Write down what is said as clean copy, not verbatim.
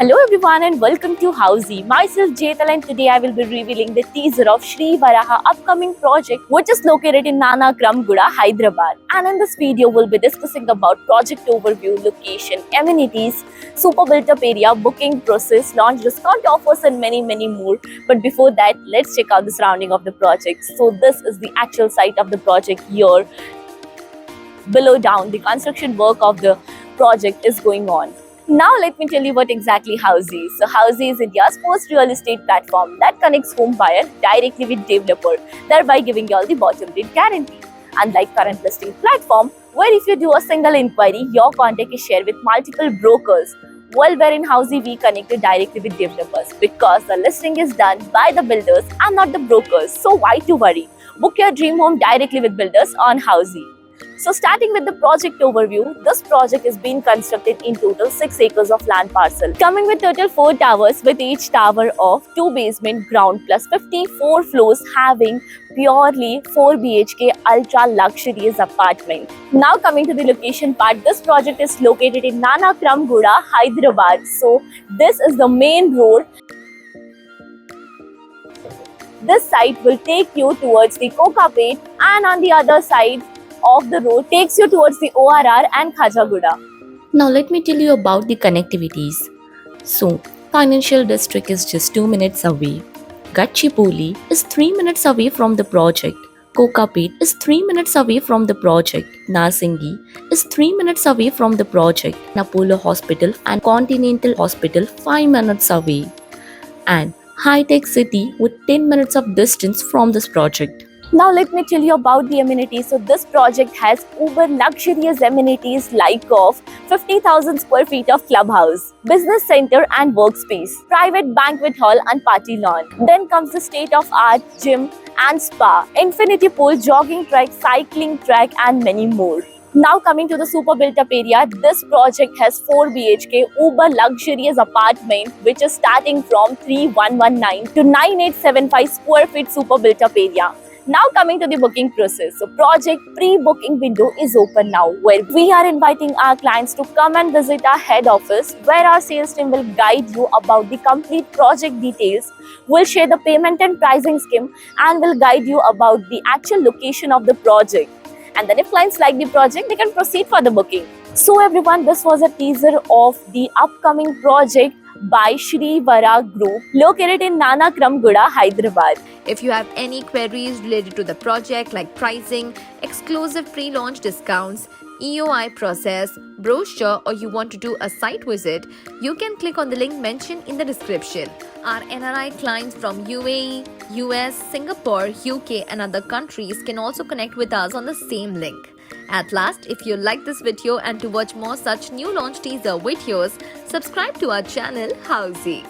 Hello everyone and welcome to Housey. Myself Jetal and today I will be revealing the teaser of Sri Varaha upcoming project which is located in Nanakramguda, Hyderabad. And in this video we'll be discussing about project overview, location, amenities, super built up area, booking process, launch discount offers and many more. But before that, let's check out the surrounding of the project. So this is the actual site of the project here. Below down, the construction work of the project is going on. Now let me tell you what exactly Housey is. So Housey is India's first real estate platform that connects home buyer directly with developer, thereby giving you all the bottom rate guarantee. Unlike current listing platform, where if you do a single inquiry, your contact is shared with multiple brokers. Well, where in Housey we connected directly with developers because the listing is done by the builders and not the brokers. So why to worry? Book your dream home directly with builders on Housey. So starting with the project overview, this project is being constructed in total 6 acres of land parcel, coming with total 4 towers with each tower of 2 basement, ground plus 54 floors, having purely 4 BHK ultra luxurious apartment. Now coming to the location part, this project is located in Nanakramguda, Hyderabad. So this is the main road. This site will take you towards the Kokapet, and on the other side of the road takes you towards the ORR and Khajaguda. Now let me tell you about the connectivities. So, Financial District is just 2 minutes away. Gachipoli is 3 minutes away from the project. Kokapet is 3 minutes away from the project. Nasingi is 3 minutes away from the project. Apollo Hospital and Continental Hospital 5 minutes away. And High Tech City with 10 minutes of distance from this project. Now let me tell you about the amenities. So this project has uber luxurious amenities like of 50,000 square feet of clubhouse, business center and workspace, private banquet hall and party lawn. Then comes the state-of-art gym and spa, infinity pool, jogging track, cycling track and many more. Now coming to the super built up area, this project has 4 BHK uber luxurious apartment which is starting from 3119 to 9875 square feet super built up area. Now coming to the booking process. So project pre-booking window is open now, where we are inviting our clients to come and visit our head office, where our sales team will guide you about the complete project details, will share the payment and pricing scheme and will guide you about the actual location of the project. And then if clients like the project, they can proceed for the booking. So everyone, this was a teaser of the upcoming project by Sri Vara Group located in Nanakramguda, Hyderabad. If you have any queries related to the project like pricing, exclusive pre-launch discounts, EOI process, brochure, or you want to do a site visit, you can click on the link mentioned in the description. Our NRI clients from UAE, US, Singapore, UK and other countries can also connect with us on the same link. At last, if you like this video and to watch more such new launch teaser videos, subscribe to our channel Housey.